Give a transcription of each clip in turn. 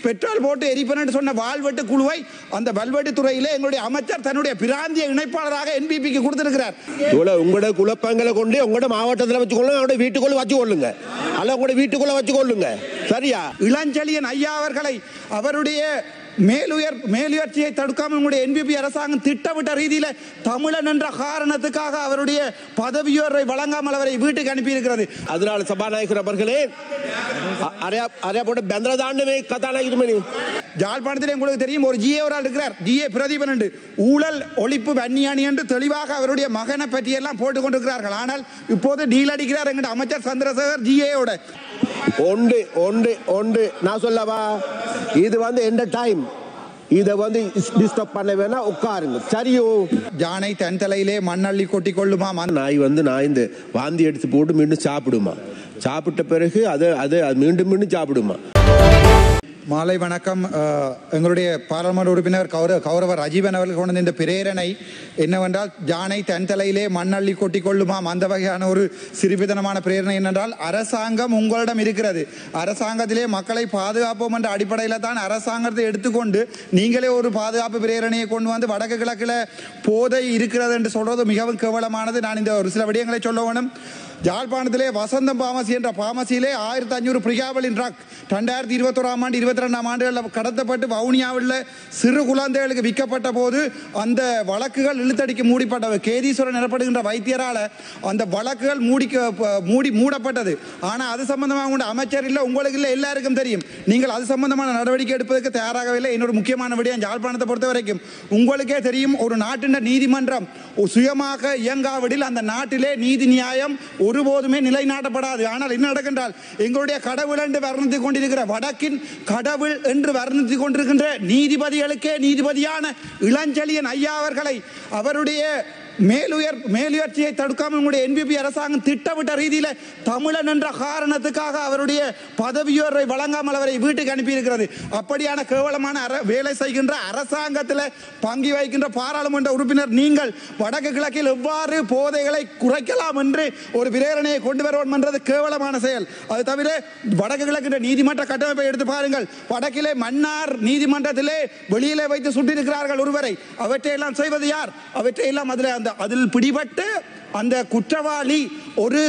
Petrol போட்டு எரிப்பேன் சொன்ன வாழ்வெட்டு குழுவை அந்த வல்வெட்டு துறையிலே எங்களுடைய அமைச்சர் தன்னுடைய பிராந்திய இணைப்பாளராக என்பிபிக்கு கொடுத்திருக்கிறார். உங்களோட குழப்பங்களை கொண்டு உங்களோட மாவட்டத்தில் வச்சுக்கொள்ளுங்க, அவங்களோட வீட்டுக்குள்ள வச்சுக்கொள்ளுங்க, அல்ல உங்களோட வீட்டுக்குள்ள வச்சுக்கொள்ளுங்க. சரியா? இளஞ்செழியன் ஐயா அவர்களை அவருடைய மேலுயர்ச்சியை தடுக்காமல் உங்களுடைய என்பிபி அரசாங்கம் திட்டமிட்ட ரீதியில் தமிழன் என்ற காரணத்துக்காக அவருடைய பதவி உயர்வை வழங்காமல் அவரை வீட்டுக்கு அனுப்பி இருக்கிறது. அதனால சபாநாயகர் அவர்களே யாழ்ப்பாணத்தில் உங்களுக்கு தெரியும் ஒரு ஜிஏ ஒரு ஆள் இருக்கிறார், ஜிஏ பிரதீபன் என்று ஊழல் ஒழிப்பு வன்னியானி என்று தெளிவாக அவருடைய மகனை பற்றி எல்லாம் போட்டுக் கொண்டிருக்கிறார்கள். ஆனால் இப்போது டீல் அடிக்கிறார் என்கிற அமைச்சர் சந்திரசேகர் ஜிஏயோட. ஒன்று நான் சொல்லவா, இது வந்து எந்த டைம் இதை வந்து டிஸ்டர்ப் பண்ண வேணா, உட்காருங்க. சரியோ? யானை தன் தலையிலே மண்ணள்ளி கொட்டி கொள்ளுமா, நாய் வந்து இந்த வாந்தி எடுத்து போட்டு மீண்டும் சாப்பிடுமா, சாப்பிட்ட பிறகு அது மீண்டும் மீண்டும் சாப்பிடுமா. மாலை வணக்கம். எங்களுடைய பாராளுமன்ற உறுப்பினர் கௌரவர் ராஜீவன் அவர்கள் கொண்டு இந்த பிரேரணை என்னவென்றால், யானை தன் தலையிலே மண்ணள்ளி கொட்டி கொள்ளுமாம், அந்த வகையான ஒரு சிறுபிதனமான பிரேரணை. என்னென்றால், அரசாங்கம் உங்களிடம் இருக்கிறது, அரசாங்கத்திலே மக்களை பாதுகாப்போம் என்ற அடிப்படையில் தான் அரசாங்கத்தை எடுத்துக்கொண்டு நீங்களே ஒரு பாதுகாப்பு பிரேரணையை கொண்டு வந்து வடக்கு கிழக்கில் போதை இருக்கிறது என்று சொல்றது மிகவும் கேவலமானது. நான் இந்த ஒரு சில விடயங்களை சொல்ல வேணும். யாழ்ப்பாணத்திலே வசந்தம் பாமசி என்ற பாமசியிலே 1500 பிரிகாவலின் ட்ரக் 2021ஆம் ஆண்டு 22ஆம் ஆண்டுகளில் கடத்தப்பட்டு வவுனியாவில் சிறு குழந்தைகளுக்கு விற்கப்பட்ட போது அந்த வழக்குகள் இழுத்தடிக்கு மூடிப்பட்டது. கேதீஸ்வரன் எனப்படுகின்ற வைத்தியரால் அந்த வழக்குகள் மூடப்பட்டது. ஆனால் அது சம்பந்தமாக உள்ள அமைச்சர் இல்லை, உங்களுக்கு இல்லை, எல்லாருக்கும் தெரியும். நீங்கள் அது சம்பந்தமான நடவடிக்கை எடுப்பதற்கு தயாராகவில்லை. இன்னொரு முக்கியமான விடயம், யாழ்ப்பாணத்தை பொறுத்த வரைக்கும் உங்களுக்கே தெரியும், ஒரு நாட்டின் நீதிமன்றம் சுயமாக இயங்காவிடில் அந்த நாட்டிலே நீதி நியாயம் ஒருபோதுமே நிலைநாட்டப்படாது. ஆனால் என்ன நடக்கின்றால், எங்களுடைய கடவுள் என்று வர்ணித்துக் கொண்டிருக்கிற வடக்கின் கடவுள் என்று வர்ணித்துக் கொண்டிருக்கின்ற நீதிபதிகளுக்கே நீதிபதியான இளஞ்செழியன் ஐயா அவர்களை அவருடைய மேலுயர்ச்சியை தடுக்காமல் உங்களுடைய என்பிபி அரசாங்கம் திட்டமிட்ட ரீதியில் தமிழன் என்ற காரணத்துக்காக அவருடைய பதவி உயர்வை வழங்காமல் அவரை வீட்டுக்கு அனுப்பி இருக்கிறது. அப்படியான கேவலமான வேலை செய்கின்ற அரசாங்கத்தில் பங்கு வகிக்கின்ற பாராளுமன்ற உறுப்பினர் நீங்கள் வடக்கு கிழக்கில் எவ்வாறு போதைகளை குறைக்கலாம் என்று ஒரு பிரேரணையை கொண்டு வருவோம் என்றது கேவலமான செயல். அது தவிர வடக்கு கிழக்கின்ற நீதிமன்ற கட்டமைப்பை எடுத்து பாருங்கள். வடக்கிலே மன்னார் நீதிமன்றத்திலே வெளியிலே வைத்து சுட்டிருக்கிறார்கள் ஒருவரை. அவற்றையெல்லாம் செய்வது யார்? அவற்றையெல்லாம் அதில் பிடிபட்டு அந்த குற்றவாளி ஒரு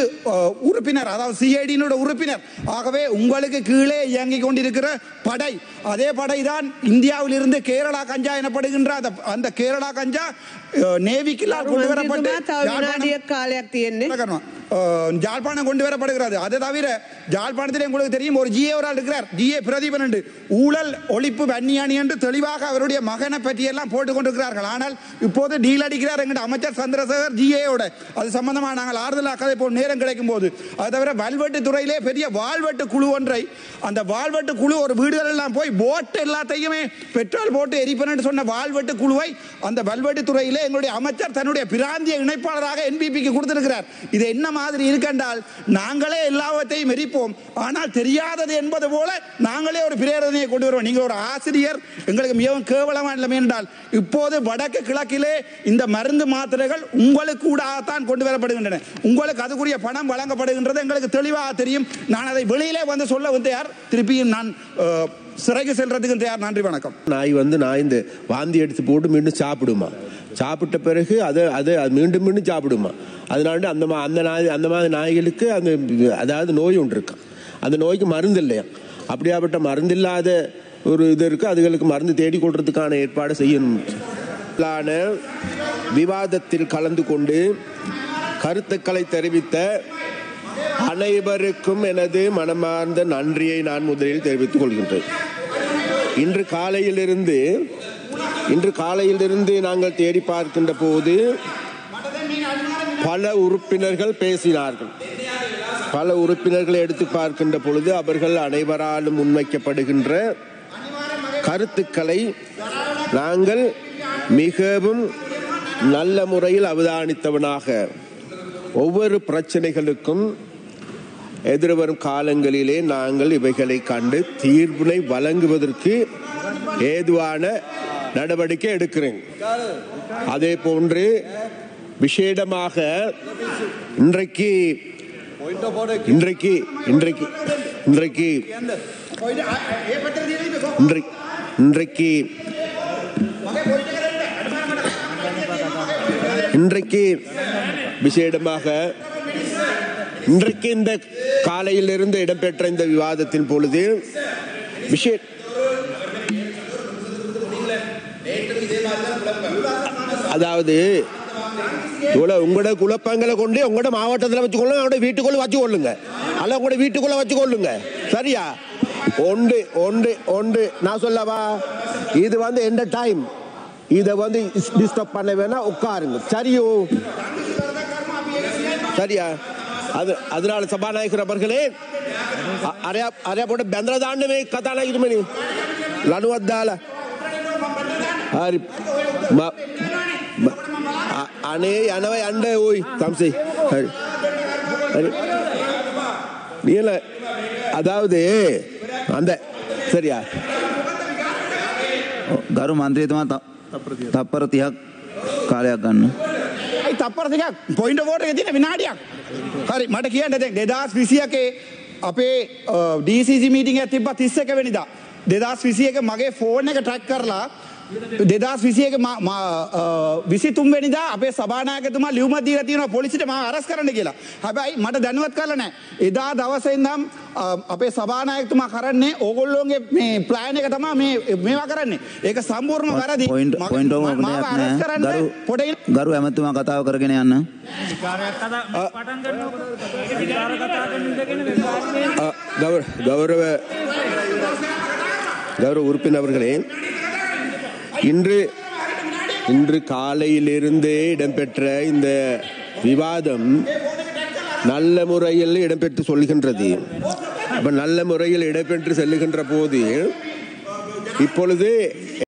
உறுப்பினர், அதாவது சிஐடியினுடைய உறுப்பினர். ஆகவே உங்களுக்கு கீழே இயங்கிக் கொண்டிருக்கிற படை, அதே படை தான் இந்தியாவில் இருந்து கேரளா கஞ்சா எனப்படுகின்ற அந்த கேரளா கஞ்சா நேவிக்கிலால் கொண்டு வரப்பட்டு யாழ்ப்பாணம் கொண்டு வரப்படுகிறது. அதை தவிர யாழ்ப்பாணத்தில் உங்களுக்கு தெரியும் ஒரு ஜிஏ ஒரு ஆள் இருக்கிறார், ஜிஏ பிரதீபன் என்று ஊழல் ஒழிப்பு வன்னியானி என்று தெளிவாக அவருடைய மகனை பற்றி எல்லாம் போட்டுக் கொண்டிருக்கிறார்கள். ஆனால் இப்போது டீல் அடிக்கிறார் என்கிற அமைச்சர் சந்திரசேகர் ஜிஏயோட. அது சம்பந்தமாக நாங்கள் ஆறுதலாக கதை போல் நேரம் கிடைக்கும் போது. அது தவிர வல்வெட்டு துறையிலே பெரிய வாழ்வெட்டு குழு ஒன்றை, அந்த வாழ்வெட்டு குழு ஒரு வீடுகள் எல்லாம் போய் போட்டு எல்லாத்தையுமே பெட்ரோல் போட்டு எரிப்பேன் சொன்ன வாழ்வெட்டு குழுவை அந்த வல்வெட்டு துறையிலே எங்களுடைய அமைச்சர் தன்னுடைய பிராந்திய இணைப்பாளராக என்பிபிக்கு கொடுத்திருக்கிறார். இது என்ன மாதிரி இருக்கின்றால், நாங்களே எல்லாவற்றையும் எரிப்போம், ஆனால் தெரியாதது என்பது போல நாங்களே ஒரு பிரேரணையை கொண்டு வருவோம். நீங்கள் ஒரு ஆசிரியர், எங்களுக்கு மிகவும் கேவலமான நிலைமை என்றால், இப்போது வடக்கு கிழக்கிலே இந்த மருந்து மாத்திரைகள் உங்களுக்கு கூடத்தான் கொண்டு வரப்படுகின்றன. உங்களுக்கு அதுக்குரிய பணம் வழங்கப்படுகின்றது எங்களுக்கு தெளிவாக தெரியும். நான் அதை வெளியிலே வந்து சொல்ல வந்து யார் திருப்பியும் நான் சிறைக்கு செல்றதுக்கு தயார். நன்றி, வணக்கம். நாய் வந்து இந்த வாந்தி எடுத்து போட்டு மீண்டும் சாப்பிடுமா, சாப்பிட்ட பிறகு அது மீண்டும் மீண்டும் சாப்பிடுமா. அதனால அந்த மாதிரி நாய்களுக்கு அதாவது நோய் ஒன்று இருக்கு, அந்த நோய்க்கு மருந்து இல்லையா. அப்படியாப்பட்ட மருந்து இல்லாத ஒரு இது இருக்கு, அதுகளுக்கு மருந்து தேடிக்கொள்றதுக்கான ஏற்பாடு செய்யணும். விவாதத்தில் கலந்து கொண்டு கருத்துக்களை தெரிவித்த அனைவருக்கும் எனது மனமார்ந்த நன்றியை நான் முதலில் தெரிவித்துக் கொள்கின்றேன். இன்று காலையிலிருந்து நாங்கள் தேடி பார்க்கின்ற போது பல உறுப்பினர்கள் பேசினார்கள். பல உறுப்பினர்களை எடுத்து பார்க்கின்ற பொழுது அவர்கள் அனைவராலும் முன்வைக்கப்படுகின்ற கருத்துக்களை நாங்கள் மிகவும் நல்ல முறையில் அவதானித்தவனாக ஒவ்வொரு பிரச்சனைகளுக்கும் எதிர்வரும் காலங்களிலே நாங்கள் இவைகளை கண்டு தீர்வினை வழங்குவதற்கு ஏதுவான நடவடிக்கை எடுக்கிறேன். அதே போன்று விசேடமாக இன்றைக்கு இன்றைக்கு விசேடமாக இன்றைக்கு இந்த காலையிலிருந்து இடம்பெற்ற இந்த விவாதத்தின் பொழுது அதாவது உங்களோட குழப்பங்களை கொண்டு உங்களோட மாவட்டத்தில் வச்சுக்கொள்ளுங்க, அவங்களோட வீட்டுக்குள்ள வச்சுக்கொள்ளுங்க, அல்ல உங்களோட வீட்டுக்குள்ள வச்சுக்கொள்ளுங்க. சரியா? ஒன்று நான் சொல்லவா, இது எந்த டைம் இதை டிஸ்டர்ப் பண்ண வேணா, உட்காருங்க. சரியோ? சரியா? அதனால சபாநாயகர் அவர்களே අරයා පොඩ බැඳලා දාන්න මේ කතා නැගිටමනේ ලණුවක් දාලා හරි අනේ යනවා යන්න ඕයි කම්සේ හරි හරි නියල අදාවදේ அந்த சரியா ගරු මන්ත්‍රීතුමා තප්පර 30ක් කාලයක් ගන්න. අයි තප්පර 30ක් පොයින්ට් වෝට් එකේ තියෙන විනාඩියක්. හරි මට කියන්න දැන් 2021 අපේ DCC මීටින් එකක් තිබ්බා 31 වෙනිදා. 2021 මගේ ෆෝන් එක ට්‍රැක් කරලා 2021 23 වෙනිදා අපේ සභානායකතුමා ලියුමක් දීලා තියෙනවා පොලිසියට මාව අරස් කරන්න කියලා. හැබැයි මට දැනුවත් කරලා නැහැ. එදා දවසේ ඉඳන් අපේ සභානායකතුමා කරන්නේ ඕගොල්ලෝගේ මේ ප්ලෑන් එක තමයි මේවා කරන්නේ. ඒක සම්පූර්ණ වැරදි. මාව අරස් කරන්න පොඩි ගරු ඇමතුමා කතාව කරගෙන යන්න. கௌரவ உறுப்பினர்களே, இன்று காலையிலிருந்தே இடம்பெற்ற இந்த விவாதம் நல்ல முறையில் இடம்பெற்று சொல்கின்றது. நல்ல முறையில் இடம்பெற்று செல்லுகின்ற போது இப்பொழுது